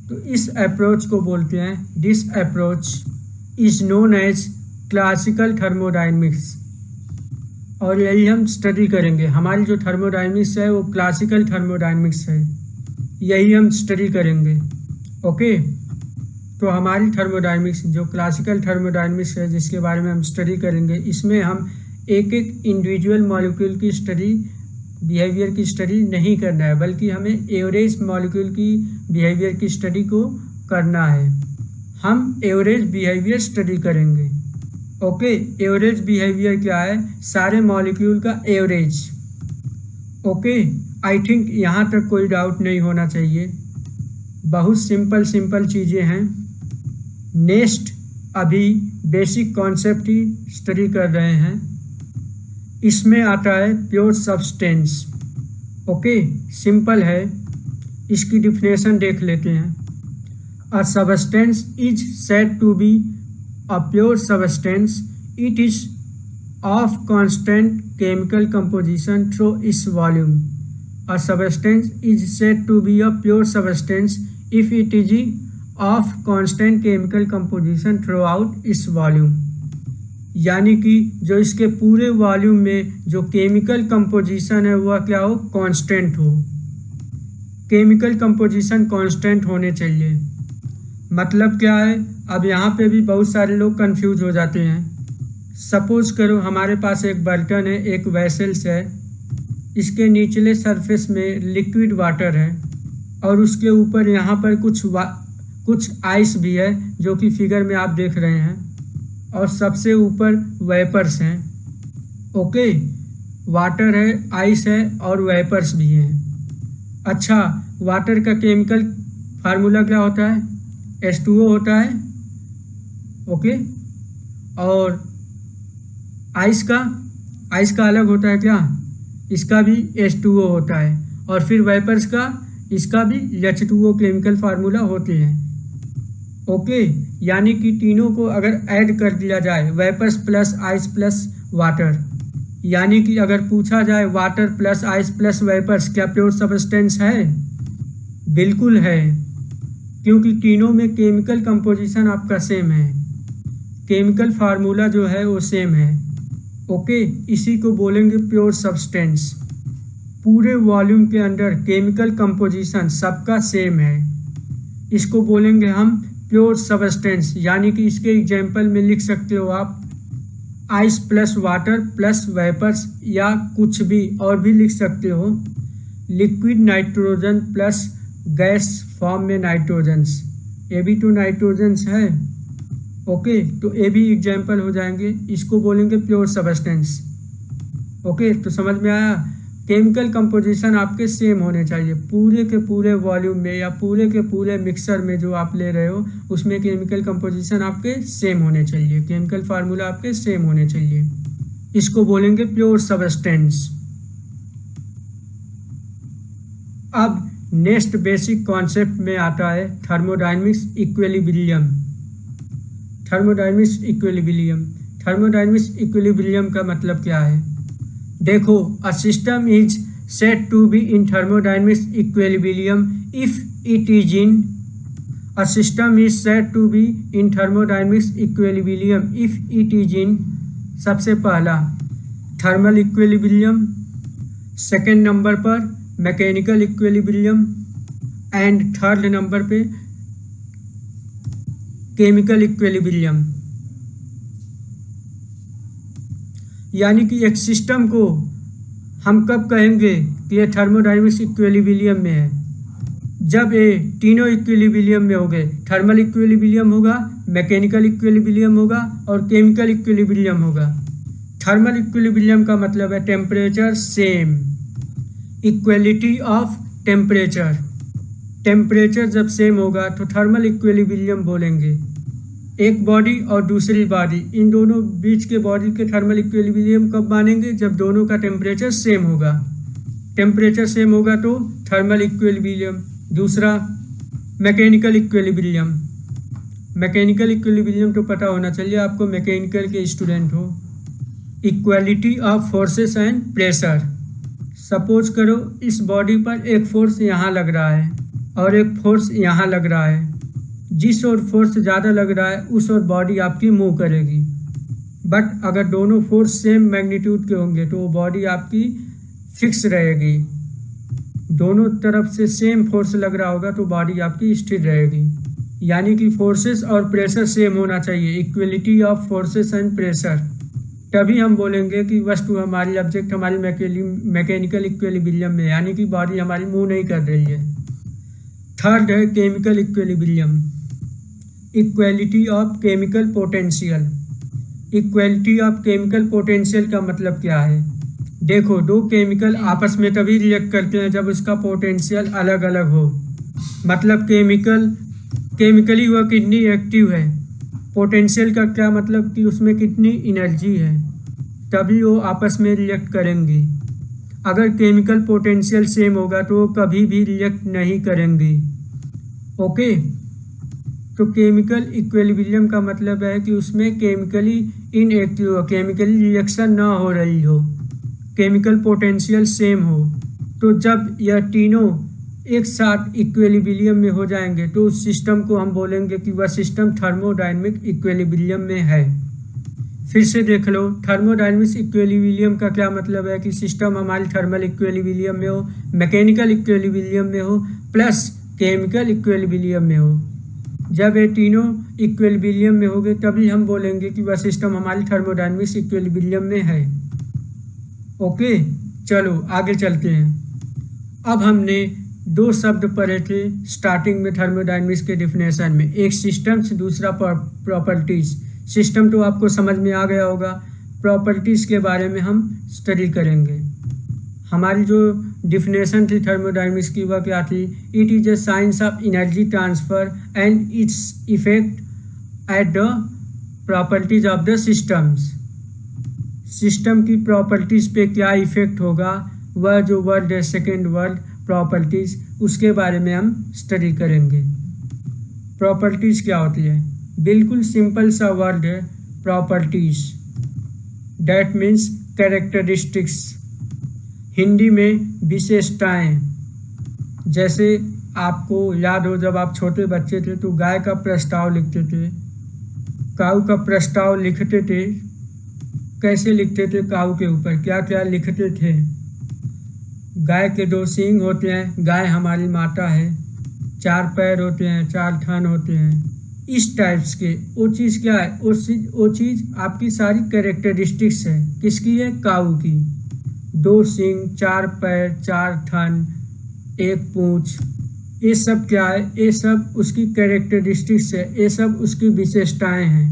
तो इस अप्रोच को बोलते हैं, this approach is known as classical thermodynamics. और यही हम स्टडी करेंगे। हमारी जो थर्मोडायनेमिक्स है वो क्लासिकल थर्मोडायनेमिक्स है, यही हम स्टडी करेंगे। ओके, तो हमारी थर्मोडायनेमिक्स जो क्लासिकल थर्मोडायनेमिक्स है जिसके बारे में हम स्टडी करेंगे, इसमें हम एक एक इंडिविजुअल मॉलिक्यूल की स्टडी, बिहेवियर की स्टडी नहीं करना है, बल्कि हमें एवरेज मॉलिक्यूल की बिहेवियर की स्टडी को करना है। हम एवरेज बिहेवियर स्टडी करेंगे। ओके, एवरेज बिहेवियर क्या है, सारे मॉलिक्यूल का एवरेज। ओके, आई थिंक यहाँ तक कोई डाउट नहीं होना चाहिए, बहुत सिंपल चीज़ें हैं। नेक्स्ट अभी बेसिक कॉन्सेप्ट ही स्टडी कर रहे हैं, इसमें आता है प्योर सब्सटेंस। ओके, सिंपल है, इसकी डिफिनेशन देख लेते हैं। A substance is said to be a pure substance. It is of constant chemical composition through its volume. A substance is said to be a pure substance if it is of constant chemical composition throughout its volume. यानी कि जो इसके पूरे volume में जो chemical composition है वह क्या हो, कांस्टेंट हो। केमिकल कंपोजिशन कांस्टेंट होने चाहिए। मतलब क्या है, अब यहाँ पे भी बहुत सारे लोग कंफ्यूज हो जाते हैं। सपोज करो हमारे पास एक बर्तन है, एक वेसल्स है, इसके निचले सरफेस में लिक्विड वाटर है और उसके ऊपर यहाँ पर कुछ आइस भी है जो कि फिगर में आप देख रहे हैं, और सबसे ऊपर वेपर्स हैं। ओके, वाटर है, आइस है और वेपर्स भी हैं। अच्छा, वाटर का केमिकल फार्मूला क्या होता है, H2O होता है। ओके, और आइस का अलग होता है क्या, इसका भी H2O होता है। और फिर वेपर्स का, इसका भी H2O केमिकल फार्मूला होते हैं। ओके, यानी कि तीनों को अगर ऐड कर दिया जाए, vapours plus ice plus water, यानी कि अगर पूछा जाए water plus ice plus vapours क्या प्योर सब्सटेंस है, बिल्कुल है, क्योंकि तीनों में केमिकल कंपोजिशन आपका सेम है, केमिकल फार्मूला जो है वो सेम है। ओके, इसी को बोलेंगे प्योर सब्सटेंस। पूरे वॉल्यूम के अंदर केमिकल कंपोजिशन सबका सेम है, इसको बोलेंगे हम प्योर सब्सटेंस। यानी कि इसके एग्जाम्पल में लिख सकते हो आप ice plus water plus vapours, या कुछ भी और भी लिख सकते हो, liquid nitrogen plus gas form में नाइट्रोजन्स, ये भी तो नाइट्रोजन्स है। ओके, तो ये भी एग्जाम्पल हो जाएंगे, इसको बोलेंगे प्योर सब्सटेंस। ओके, तो समझ में आया, केमिकल कंपोजिशन आपके सेम होने चाहिए पूरे के पूरे वॉल्यूम में या पूरे के पूरे मिक्सर में जो आप ले रहे हो उसमें केमिकल कंपोजिशन आपके सेम होने चाहिए, केमिकल फार्मूला आपके सेम होने चाहिए, इसको बोलेंगे प्योर सब्सटेंस। अब नेक्स्ट बेसिक कॉन्सेप्ट में आता है thermodynamics equilibrium. Thermodynamics equilibrium, thermodynamics equilibrium का मतलब क्या है, देखो, a system is said to be in thermodynamics equilibrium if it is in, a system is said to be in thermodynamics equilibrium if it is in, सबसे पहला thermal equilibrium, second number पर mechanical equilibrium, and third number पे chemical equilibrium. यानी कि एक system को हम कब कहेंगे कि ये थर्मोडायनेमिक्स इक्विलिब्रियम में है, जब ये तीनों इक्विलिब्रियम में हो गए, थर्मल इक्विलिब्रियम होगा, मैकेनिकल इक्विलिब्रियम होगा और केमिकल इक्विलिब्रियम होगा। थर्मल इक्विलिब्रियम का मतलब है temperature same, equality of temperature. Temperature जब सेम होगा तो थर्मल इक्विलिब्रियम बोलेंगे। एक बॉडी और दूसरी बॉडी, इन दोनों बीच के बॉडी के थर्मल इक्विलिब्रियम कब मानेंगे? जब दोनों का टेम्परेचर सेम होगा। टेम्परेचर सेम होगा तो थर्मल इक्विलिब्रियम। दूसरा मैकेनिकल इक्विलिब्रियम। मैकेनिकल इक्विलिब्रियम तो पता होना चाहिए आपको, मैकेनिकल के स्टूडेंट हो। Equality of forces and pressure. Suppose करो इस बॉडी पर एक फोर्स यहाँ लग रहा है और एक फोर्स यहाँ लग रहा है। जिस ओर फोर्स ज़्यादा लग रहा है उस ओर बॉडी आपकी मूव करेगी। बट अगर दोनों फोर्स सेम मैग्नीट्यूड के होंगे तो वो बॉडी आपकी फिक्स रहेगी। दोनों तरफ से सेम फोर्स लग रहा होगा तो बॉडी आपकी स्थिर रहेगी। यानी कि फोर्सेस और प्रेशर सेम होना चाहिए, equality of forces and pressure. तभी हम बोलेंगे कि वस्तु हमारी, ऑब्जेक्ट हमारी मैकेनिकल इक्विलिब्रियम में, यानी कि बॉडी हमारी मूव नहीं कर रही है। थर्ड है chemical equilibrium, equality of chemical potential. Equality of chemical potential का मतलब क्या है? देखो, दो केमिकल आपस में तभी रिएक्ट करते हैं जब उसका पोटेंशियल अलग अलग हो। मतलब केमिकली वह कितनी एक्टिव है। पोटेंशियल का क्या मतलब कि उसमें कितनी एनर्जी है, तभी वो आपस में रिएक्ट करेंगी। अगर केमिकल पोटेंशियल सेम होगा तो वो कभी भी रिएक्ट नहीं करेंगी। ओके, तो केमिकल इक्विलिब्रियम का मतलब है कि उसमें केमिकली इनएक्टिव हो, केमिकली रिएक्शन ना हो रही हो, केमिकल पोटेंशियल सेम हो। तो जब यह तीनों एक साथ इक्विलिब्रियम में हो जाएंगे तो उस सिस्टम को हम बोलेंगे कि वह सिस्टम थर्मोडायनेमिक इक्विलिब्रियम में है। फिर से देख लो, थर्मोडायनेमिक इक्विलिब्रियम का क्या मतलब है कि सिस्टम हमारी थर्मल इक्विलिब्रियम में हो, मैकेनिकल इक्विलिब्रियम में हो, प्लस केमिकल इक्विलिब्रियम में हो। जब ये तीनों इक्विलिब्रियम में होंगे तभी हम बोलेंगे कि वह सिस्टम हमारी थर्मोडायनेमिक इक्विलिब्रियम में है। ओके, चलो आगे चलते हैं। अब हमने दो शब्द पढ़े थे स्टार्टिंग में थर्मोडायनेमिक्स के डिफिनेशन में, एक सिस्टम से दूसरा प्रॉपर्टीज। सिस्टम तो आपको समझ में आ गया होगा, प्रॉपर्टीज़ के बारे में हम स्टडी करेंगे। हमारी जो डिफिनेशन थी थर्मोडायनेमिक्स की वह क्या थी? It is a science of energy transfer and its effect at the properties of the systems. System की प्रॉपर्टीज़ पे क्या इफेक्ट होगा, वह जो वर्ड है सेकेंड वर्ड प्रॉपर्टीज़, उसके बारे में हम स्टडी करेंगे। प्रॉपर्टीज़ क्या होती है? बिल्कुल सिंपल सा वर्ड है properties, that means characteristics. Hindi में विशेषताएं। जैसे आपको याद हो जब आप छोटे बच्चे थे तो गाय का प्रस्ताव लिखते थे, काऊ का प्रस्ताव लिखते थे। कैसे लिखते थे? काऊ के ऊपर क्या क्या लिखते थे? गाय के दो सींग होते हैं, गाय हमारी माता है, चार पैर होते हैं, चार थन होते हैं, इस टाइप्स के। वो चीज़ क्या है? वो चीज़ आपकी सारी कैरेक्टरिस्टिक्स है। किसकी है? काऊ की। दो सींग, चार पैर, चार थन, एक पूंछ, ये सब क्या है? ये सब उसकी कैरेक्टरिस्टिक्स है, ये सब उसकी विशेषताएं हैं।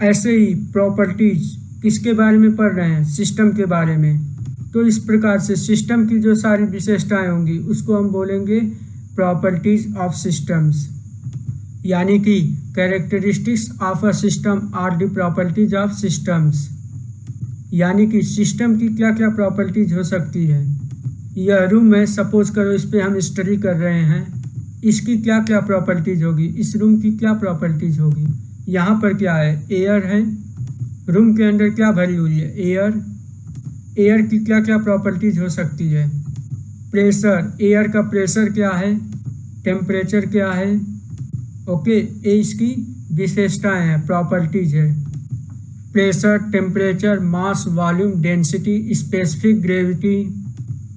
ऐसे ही प्रॉपर्टीज किसके बारे में पढ़ रहे हैं? सिस्टम के बारे में। तो इस प्रकार से सिस्टम की जो सारी विशेषताएं होंगी उसको हम बोलेंगे प्रॉपर्टीज ऑफ सिस्टम्स, यानी कि characteristics of a system are the properties of systems. यानी कि सिस्टम की क्या क्या प्रॉपर्टीज हो सकती है। यह रूम है, सपोज करो इस पे हम स्टडी कर रहे हैं, इसकी क्या क्या प्रॉपर्टीज होगी, इस रूम की क्या प्रॉपर्टीज होगी। यहाँ पर क्या है? एयर है, रूम के अंदर क्या भरी हुई है? एयर। एयर की क्या क्या प्रॉपर्टीज हो सकती है? प्रेशर, एयर का प्रेशर क्या है, टेम्परेचर क्या है। ओके, ये इसकी विशेषताएं हैं, प्रॉपर्टीज है। प्रेशर, टेम्परेचर, मास, वॉल्यूम, डेंसिटी, स्पेसिफिक ग्रेविटी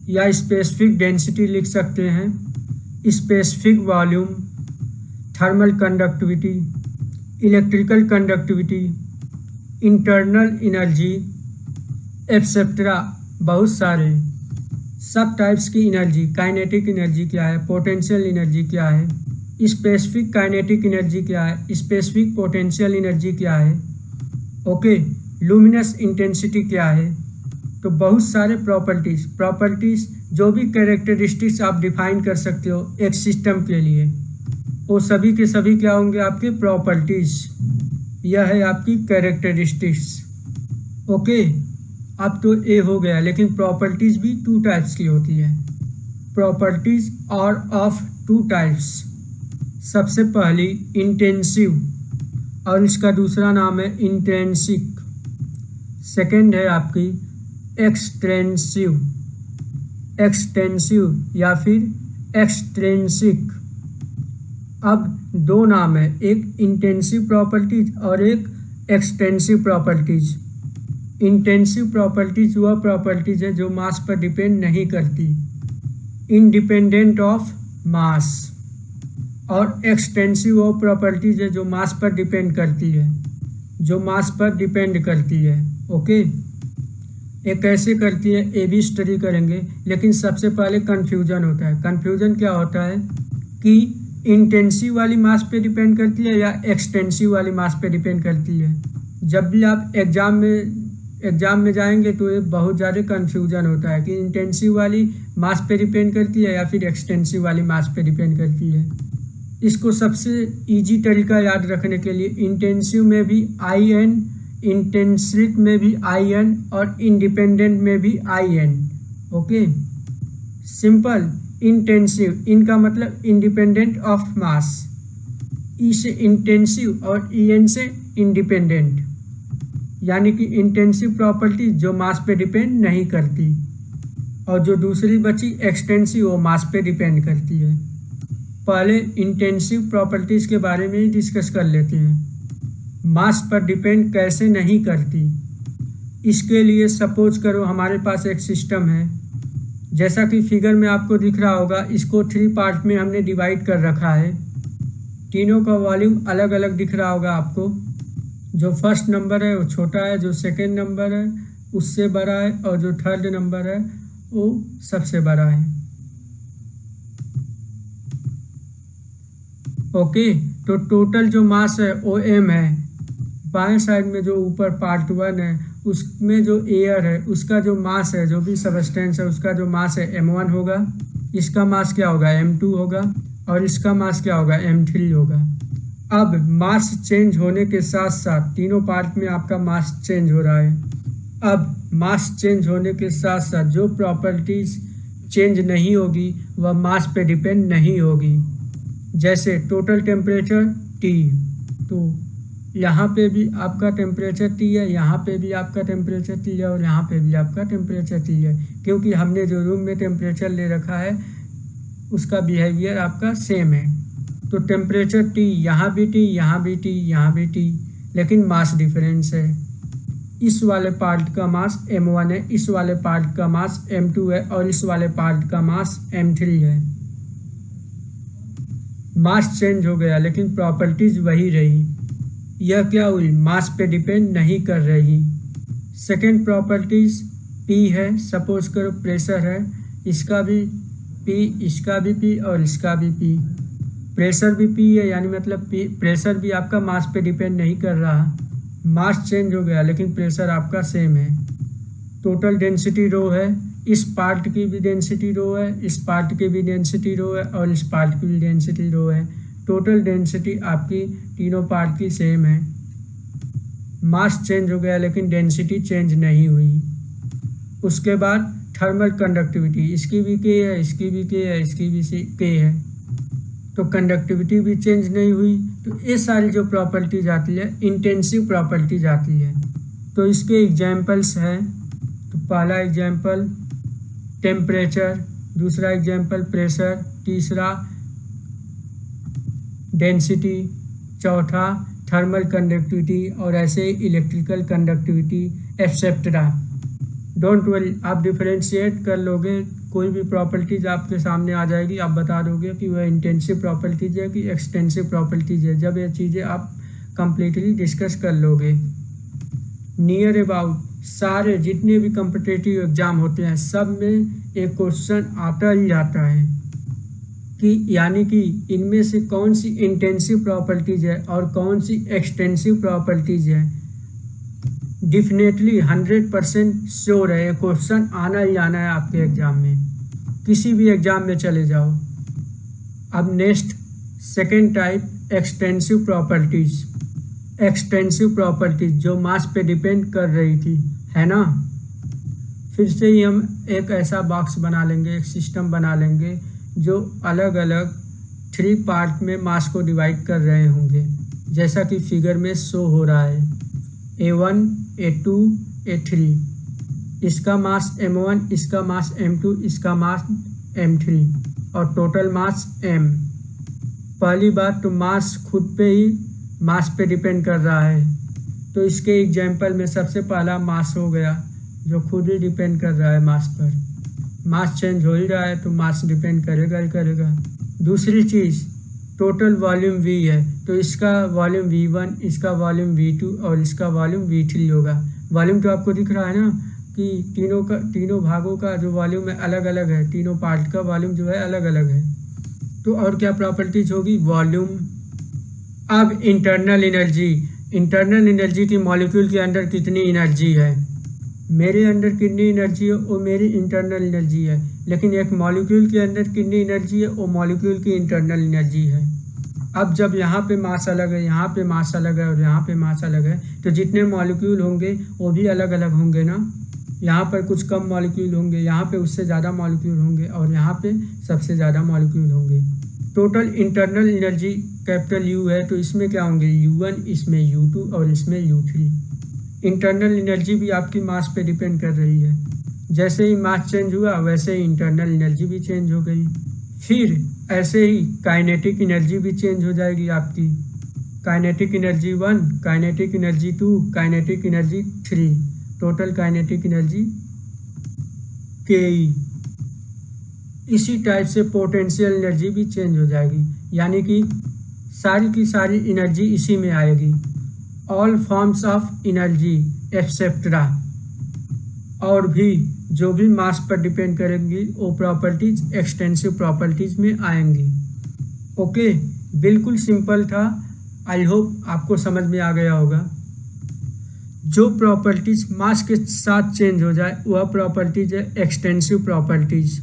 या स्पेसिफिक डेंसिटी लिख सकते हैं, specific volume, thermal conductivity, electrical conductivity, internal energy, etcetera. बहुत सारे सब टाइप्स की एनर्जी। काइनेटिक एनर्जी क्या है, पोटेंशियल एनर्जी क्या है, स्पेसिफिक काइनेटिक एनर्जी क्या है, स्पेसिफिक पोटेंशियल एनर्जी क्या है। ओके, लुमिनस इंटेंसिटी क्या है? तो बहुत सारे प्रॉपर्टीज़ जो भी कैरेक्टरिस्टिक्स आप डिफाइन कर सकते हो एक सिस्टम के लिए, वो सभी के सभी क्या होंगे? आपके प्रॉपर्टीज़। यह है आपकी कैरेक्टरिस्टिक्स। ओके, अब तो ए हो गया, लेकिन प्रॉपर्टीज़ भी 2 टाइप्स की होती है। प्रॉपर्टीज़ और ऑफ 2 टाइप्स। सबसे पहली इंटेंसिव, और इसका दूसरा नाम है इंट्रिंसिक। सेकंड है आपकी एक्सटेंसिव या फिर एक्सट्रिंसिक। अब 2 नाम है, एक इंटेंसिव प्रॉपर्टीज और एक एक्सटेंसिव प्रॉपर्टीज। इंटेंसिव प्रॉपर्टीज वह प्रॉपर्टीज है जो मास पर डिपेंड नहीं करती, इंडिपेंडेंट ऑफ मास, और एक्सटेंसिव वो प्रॉपर्टीज है जो मास पर डिपेंड करती है, जो मास पर डिपेंड करती है। ओके, ये कैसे करती है ये भी स्टडी करेंगे, लेकिन सबसे पहले कन्फ्यूजन होता है। कन्फ्यूजन क्या होता है कि इंटेंसिव वाली मास पे डिपेंड करती है या एक्सटेंसिव वाली मास पे डिपेंड करती है। जब भी आप एग्ज़ाम में जाएंगे तो ये बहुत ज़्यादा कन्फ्यूजन होता है कि इंटेंसिव वाली मास पे डिपेंड करती है या फिर एक्सटेंसिव वाली मास पे डिपेंड करती है। इसको सबसे इजी तरीका याद रखने के लिए इंटेंसिव में भी IN, इंटेंसिक में भी IN और इंडिपेंडेंट में भी IN। Okay, simple. इंटेंसिव, इनका मतलब इंडिपेंडेंट ऑफ मास, ई से इंटेंसिव और EN से इंडिपेंडेंट, यानी कि इंटेंसिव प्रॉपर्टी जो मास पे डिपेंड नहीं करती, और जो दूसरी बची एक्सटेंसिव वो मास पे डिपेंड करती है। पहले इंटेंसिव प्रॉपर्टीज़ के बारे में ही डिस्कस कर लेते हैं। मास पर डिपेंड कैसे नहीं करती, इसके लिए सपोज करो हमारे पास एक सिस्टम है, जैसा कि फिगर में आपको दिख रहा होगा। इसको 3 पार्ट में हमने डिवाइड कर रखा है। तीनों का वॉल्यूम अलग अलग दिख रहा होगा आपको। जो फर्स्ट नंबर है वो छोटा है, जो सेकेंड नंबर है उससे बड़ा है, और जो थर्ड नंबर है वो सबसे बड़ा है। ओके, तो टोटल जो मास है वो m है। बाएं साइड में जो ऊपर पार्ट 1 है उसमें जो एयर है उसका जो मास है, जो भी सबस्टेंस है उसका जो मास है m1 होगा। इसका मास क्या होगा? m2 होगा, और इसका मास क्या होगा? m3 होगा। अब मास चेंज होने के साथ साथ तीनों पार्ट में आपका मास चेंज हो रहा है। अब मास चेंज होने के साथ साथ जो प्रॉपर्टीज चेंज नहीं होगी वह मास पे डिपेंड नहीं होगी। जैसे टोटल टेम्परेचर T, तो यहाँ पे भी आपका टेम्परेचर T है, यहाँ पे भी आपका टेम्परेचर T है, और यहाँ पे भी आपका टेम्परेचर T है, क्योंकि हमने जो रूम में टेम्परेचर ले रखा है उसका बिहेवियर आपका सेम है। तो टेम्परेचर T, यहाँ भी T, यहाँ भी T, यहाँ भी T, लेकिन मास डिफरेंस है। इस वाले पार्ट का मास m1 है, इस वाले पार्ट का मास m2 है, और इस वाले पार्ट का मास m3 है। मास चेंज हो गया लेकिन प्रॉपर्टीज वही रही। यह क्या हुई? मास पे डिपेंड नहीं कर रही। सेकेंड प्रॉपर्टीज P है। सपोज करो प्रेशर है, इसका भी P, इसका भी P और इसका भी P। प्रेशर भी P है, यानी मतलब प्रेशर भी आपका मास पे डिपेंड नहीं कर रहा। मास चेंज हो गया लेकिन प्रेशर आपका सेम है। टोटल डेंसिटी रो है, इस पार्ट की भी डेंसिटी रो है, इस पार्ट की भी डेंसिटी रो है, और इस पार्ट की भी डेंसिटी रो है। टोटल डेंसिटी आपकी तीनों पार्ट की सेम है। मास चेंज हो गया लेकिन डेंसिटी चेंज नहीं हुई। उसके बाद थर्मल कंडक्टिविटी, इसकी भी K है, इसकी भी K है, इसकी भी K है, तो कंडक्टिविटी भी चेंज नहीं हुई। तो ये सारी जो प्रॉपर्टीज आती है इंटेंसिव प्रॉपर्टीज आती है। तो इसके एग्जाम्पल्स हैं। तो पहला एग्जाम्पल टेम्परेचर, दूसरा एग्जाम्पल प्रेशर, तीसरा डेंसिटी, चौथा थर्मल कंडक्टिविटी, और ऐसे electrical conductivity etcetera. Don't worry, आप डिफरेंशिएट कर लोगे, कोई भी प्रॉपर्टीज आपके सामने आ जाएगी, आप बता दोगे कि वह इंटेंसिव प्रॉपर्टीज है कि एक्सटेंसिव प्रॉपर्टीज है, जब ये चीज़ें आप कंप्लीटली डिस्कस कर लोगे। नियर अबाउट सारे जितने भी कॉम्पिटिटिव एग्जाम होते हैं सब में एक क्वेश्चन आता ही आता है कि यानी कि इनमें से कौन सी इंटेंसिव प्रॉपर्टीज है और कौन सी एक्सटेंसिव प्रॉपर्टीज है। डेफिनेटली 100% श्योर है, ये क्वेश्चन आना ही आना है आपके एग्जाम में, किसी भी एग्जाम में चले जाओ। अब next second type extensive properties. Extensive properties जो मास पे डिपेंड कर रही थी, है ना। फिर से ही हम एक ऐसा बॉक्स बना लेंगे, एक सिस्टम बना लेंगे जो अलग अलग 3 पार्ट में मास को डिवाइड कर रहे होंगे, जैसा कि फिगर में शो हो रहा है। A1, A2, A3, इसका मास M1, इसका मास M2, इसका मास M3 और टोटल मास M। पहली बात तो मास खुद पे ही मास पे डिपेंड कर रहा है, तो इसके एग्जाम्पल में सबसे पहला मास हो गया जो खुद ही डिपेंड कर रहा है मास पर। मास चेंज हो ही रहा है तो मास डिपेंड करेगा ही करेगा। दूसरी चीज़ टोटल वॉल्यूम V है, तो इसका वॉल्यूम V1, इसका वॉल्यूम V2 और इसका वॉल्यूम V3 होगा। वॉल्यूम तो आपको दिख रहा है ना कि तीनों भागों का जो वॉल्यूम है अलग अलग है, तीनों पार्ट का वॉल्यूम जो है अलग अलग है। तो और क्या प्रॉपर्टीज होगी, वॉल्यूम। अब इंटरनल एनर्जी। इंटरनल एनर्जी की मॉलिक्यूल के अंदर कितनी एनर्जी है, मेरे अंदर कितनी एनर्जी है वो मेरी इंटरनल एनर्जी है, लेकिन एक मॉलिक्यूल के अंदर कितनी एनर्जी है वो मॉलिक्यूल की इंटरनल एनर्जी है। अब जब यहाँ पे मास अलग है, यहाँ पे मास अलग है और यहाँ पे मास अलग है, तो जितने मॉलिक्यूल होंगे वो भी अलग अलग होंगे ना। यहाँ पर कुछ कम मॉलिक्यूल होंगे, यहाँ पे उससे ज़्यादा मॉलिक्यूल होंगे और यहाँ पे सबसे ज़्यादा मॉलिक्यूल होंगे। Total internal energy capital U है, तो इसमें क्या होंगे U1, इसमें U2 और इसमें U3। इंटरनल एनर्जी भी आपकी मास पे डिपेंड कर रही है, जैसे ही मास चेंज हुआ वैसे ही इंटरनल एनर्जी भी चेंज हो गई। फिर ऐसे ही काइनेटिक एनर्जी भी चेंज हो जाएगी आपकी। Kinetic energy 1, kinetic energy 2, kinetic energy 3, total kinetic energy KE। इसी टाइप से पोटेंशियल एनर्जी भी चेंज हो जाएगी, यानी कि सारी की सारी एनर्जी इसी में आएगी। All forms of energy etcetera, और भी जो भी मास पर डिपेंड करेंगी वो प्रॉपर्टीज एक्सटेंसिव प्रॉपर्टीज में आएंगी। ओके, बिल्कुल सिंपल था। आई होप आपको समझ में आ गया होगा। जो प्रॉपर्टीज मास के साथ चेंज हो जाए वह प्रॉपर्टीज है एक्सटेंसिव प्रॉपर्टीज।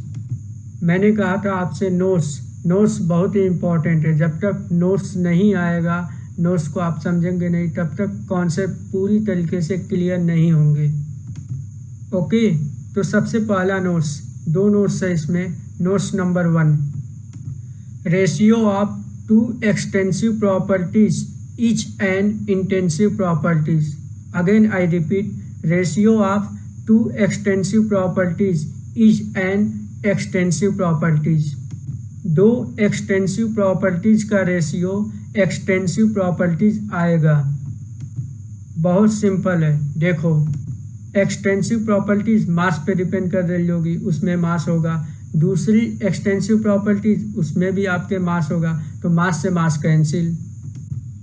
मैंने कहा था आपसे नोट्स बहुत ही इम्पोर्टेंट है। जब तक नोट्स नहीं आएगा, नोट्स को आप समझेंगे नहीं, तब तक कॉन्सेप्ट पूरी तरीके से क्लियर नहीं होंगे। ओके, तो सबसे पहला नोट्स, 2 नोट्स है इसमें। Notes number 1, ratio of 2 extensive properties etch N intensive properties. Again I repeat, ratio of 2 extensive properties etch an extensive properties. 2 extensive properties का रेशियो एक्सटेंसिव प्रॉपर्टीज आएगा। बहुत सिंपल है, देखो एक्सटेंसिव प्रॉपर्टीज मास पे depend कर रही होगी, उसमें मास होगा। दूसरी एक्सटेंसिव प्रॉपर्टीज उसमें भी आपके मास होगा, तो मास से मास कैंसिल।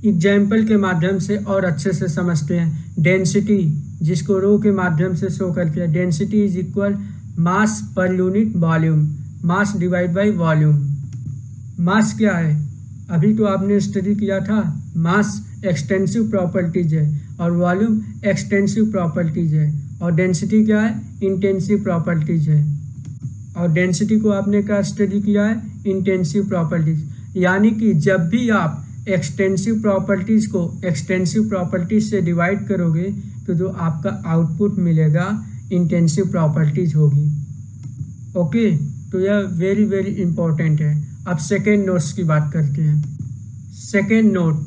एग्जाम्पल के माध्यम से और अच्छे से समझते हैं। डेंसिटी, जिसको रो के माध्यम से शो करते हैं, density is equal mass per unit volume, mass divide by volume. Mass क्या है, अभी तो आपने स्टडी किया था, मास एक्सटेंसिव प्रॉपर्टीज है और वॉल्यूम एक्सटेंसिव प्रॉपर्टीज है, और डेंसिटी क्या है, इंटेंसिव प्रॉपर्टीज है। और डेंसिटी को आपने क्या स्टडी किया है, इंटेंसिव प्रॉपर्टीज। यानी कि जब भी आप एक्सटेंसिव प्रॉपर्टीज को एक्सटेंसिव प्रॉपर्टीज से डिवाइड करोगे तो जो आपका आउटपुट मिलेगा इंटेंसिव प्रॉपर्टीज होगी। ओके, तो यह वेरी वेरी इंपॉर्टेंट है। अब सेकेंड नोट्स की बात करते हैं। सेकेंड नोट,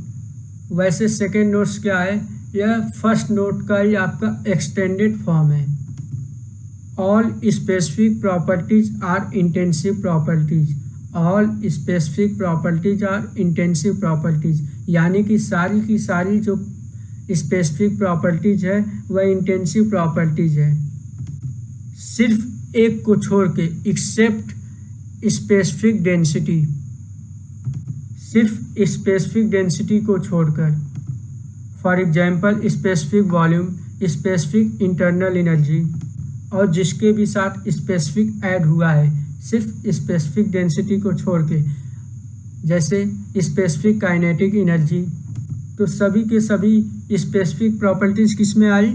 वैसे सेकेंड नोट्स क्या है, यह फर्स्ट नोट का ही आपका एक्सटेंडेड फॉर्म है। All specific properties are intensive properties, all specific properties are intensive properties. यानी कि सारी की सारी जो स्पेसिफिक प्रॉपर्टीज है वह इंटेंसिव प्रॉपर्टीज है, सिर्फ एक को छोड़ के, एक्सेप्ट स्पेसिफिक डेंसिटी, सिर्फ स्पेसिफिक डेंसिटी को छोड़कर। For example specific volume, specific internal energy, और जिसके भी साथ स्पेसिफिक ऐड हुआ है, सिर्फ स्पेसिफिक डेंसिटी को छोड़ के, जैसे स्पेसिफिक काइनेटिक एनर्जी, तो सभी के सभी स्पेसिफिक प्रॉपर्टीज किस में आई?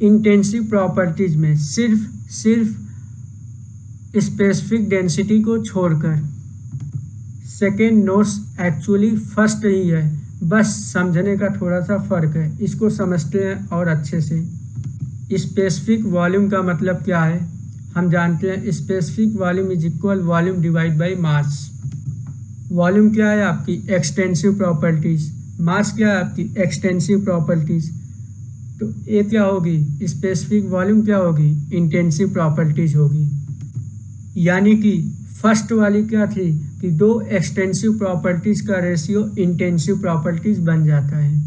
इंटेंसिव प्रॉपर्टीज में, सिर्फ स्पेसिफिक डेंसिटी को छोड़कर। सेकेंड नोट्स एक्चुअली फर्स्ट ही है, बस समझने का थोड़ा सा फर्क है, इसको समझते हैं और अच्छे से। स्पेसिफिक वॉल्यूम का मतलब क्या है? हम जानते हैं specific volume is equal volume divide by mass. Volume क्या है आपकी? Extensive properties. मास क्या है आपकी? Extensive properties. तो ये क्या होगी? स्पेसिफिक वॉल्यूम क्या होगी? इंटेंसिव प्रॉपर्टीज होगी। यानी कि फर्स्ट वाली क्या थी कि दो एक्सटेंसिव प्रॉपर्टीज का रेशियो इंटेंसिव प्रॉपर्टीज बन जाता है।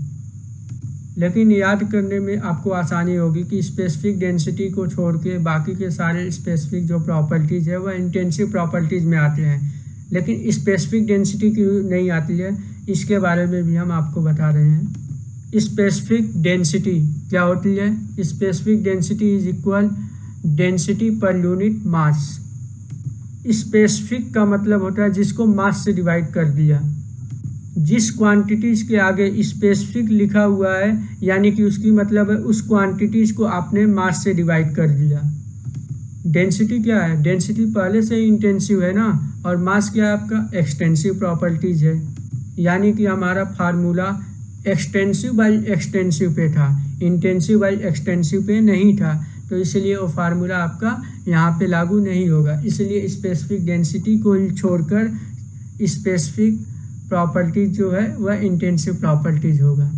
लेकिन याद करने में आपको आसानी होगी कि स्पेसिफिक डेंसिटी को छोड़ के बाकी के सारे स्पेसिफिक जो प्रॉपर्टीज है वह इंटेंसिव प्रॉपर्टीज में आते हैं, लेकिन स्पेसिफिक डेंसिटी क्यों नहीं आती है इसके बारे में भी हम आपको बता रहे हैं। स्पेसिफिक डेंसिटी क्या होती है? Specific density is equal density per unit mass. Specific का मतलब होता है जिसको मास से डिवाइड कर दिया। जिस क्वांटिटीज के आगे स्पेसिफिक लिखा हुआ है यानी कि उसकी मतलब है उस क्वांटिटीज को आपने मास से डिवाइड कर दिया। डेंसिटी क्या है? डेंसिटी पहले से ही इंटेंसिव है ना, और मास क्या है आपका? एक्सटेंसिव प्रॉपर्टीज है। यानी कि हमारा फार्मूला एक्सटेंसिव बाई एक्सटेंसिव पे था, इंटेंसिव बाई एक्सटेंसिव पे नहीं था, तो इसलिए वो फार्मूला आपका यहाँ पे लागू नहीं होगा। इसलिए स्पेसिफिक डेंसिटी को छोड़कर स्पेसिफिक प्रॉपर्टीज जो है वह इंटेंसिव प्रॉपर्टीज होगा,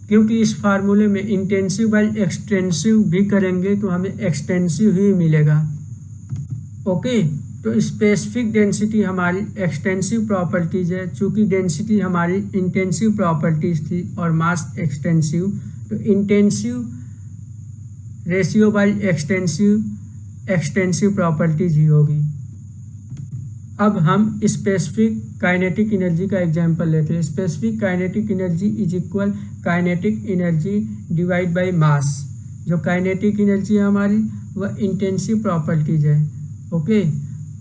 क्योंकि इस फार्मूले में इंटेंसिव बाई एक्सटेंसिव भी करेंगे तो हमें एक्सटेंसिव ही मिलेगा। ओके, तो स्पेसिफिक डेंसिटी हमारी एक्सटेंसिव प्रॉपर्टीज है। चूँकि डेंसिटी हमारी इंटेंसिव प्रॉपर्टीज थी और मास एक्सटेंसिव, तो intensive ratio by extensive properties ही होगी। अब हम स्पेसिफिक काइनेटिक एनर्जी का एग्जांपल लेते हैं। Specific kinetic energy is equal kinetic energy divide by mass. जो काइनेटिक एनर्जी है हमारी वह इंटेंसिव प्रॉपर्टीज है। ओके,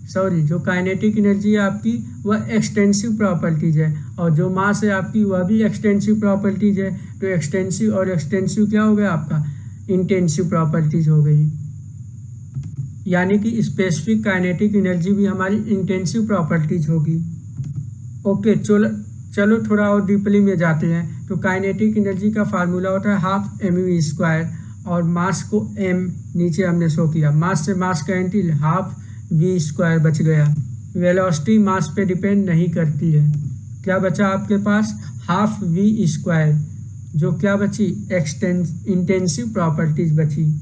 सॉरी, जो काइनेटिक एनर्जी है आपकी वह एक्सटेंसिव प्रॉपर्टीज है, और जो मास है आपकी वह भी एक्सटेंसिव प्रॉपर्टीज है। तो एक्सटेंसिव और एक्सटेंसिव क्या हो गया आपका? इंटेंसिव प्रॉपर्टीज हो गई। यानी कि स्पेसिफिक काइनेटिक एनर्जी भी हमारी इंटेंसिव प्रॉपर्टीज होगी। ओके, चलो थोड़ा और डीपली में जाते हैं। तो काइनेटिक एनर्जी का फार्मूला होता है हाफ mv², और मास को m नीचे हमने शो किया। मास से मास कैंसिल, हाफ v² बच गया। वेलोसिटी मास पे डिपेंड नहीं करती है। क्या बचा आपके पास? Half v²। जो क्या बची? इंटेंसिव प्रॉपर्टीज बची।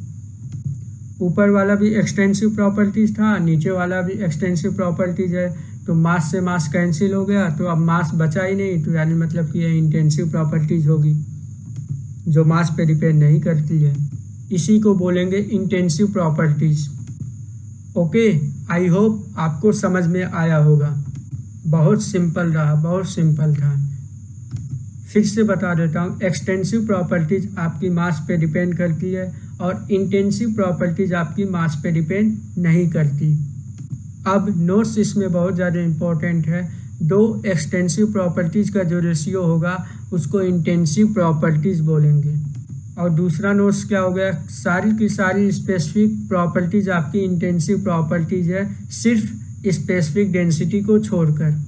ऊपर वाला भी एक्सटेंसिव प्रॉपर्टीज था, नीचे वाला भी एक्सटेंसिव प्रॉपर्टीज है, तो मास से मास कैंसिल हो गया, तो अब मास बचा ही नहीं, तो यानी मतलब कि ये इंटेंसिव प्रॉपर्टीज होगी जो मास पे डिपेंड नहीं करती है। इसी को बोलेंगे intensive properties. Okay, I hope आपको समझ में आया होगा। बहुत सिंपल रहा, बहुत सिंपल था। फिर से बता देता हूँ, एक्सटेंसिव प्रॉपर्टीज आपकी मास पे डिपेंड करती है और इंटेंसिव प्रॉपर्टीज आपकी मास पे डिपेंड नहीं करती। अब नोट्स इसमें बहुत ज़्यादा इम्पोर्टेंट है। दो एक्सटेंसिव प्रॉपर्टीज का जो रेशियो होगा उसको इंटेंसिव प्रॉपर्टीज बोलेंगे। और दूसरा नोट्स क्या हो गया? सारी की सारी स्पेसिफिक प्रॉपर्टीज आपकी इंटेंसिव प्रॉपर्टीज है, सिर्फ स्पेसिफिक डेंसिटी को छोड़कर।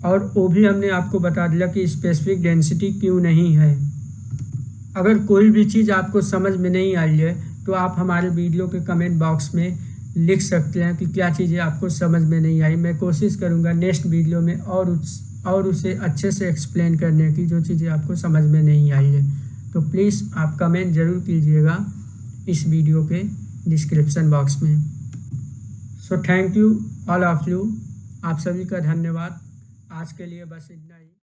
और वो भी हमने आपको बता दिया कि स्पेसिफिक डेंसिटी क्यों नहीं है। अगर कोई भी चीज़ आपको समझ में नहीं आई है तो आप हमारे वीडियो के कमेंट बॉक्स में लिख सकते हैं कि क्या चीज़ें आपको समझ में नहीं आई। मैं कोशिश करूंगा नेक्स्ट वीडियो में और उसे अच्छे से एक्सप्लेन करने की, जो चीज़ें आपको समझ में नहीं आई है। तो प्लीज़ आप कमेंट ज़रूर कीजिएगा इस वीडियो के डिस्क्रिप्शन बॉक्स में। So thank you all of you, आप सभी का धन्यवाद। आज के लिए बस इतना ही।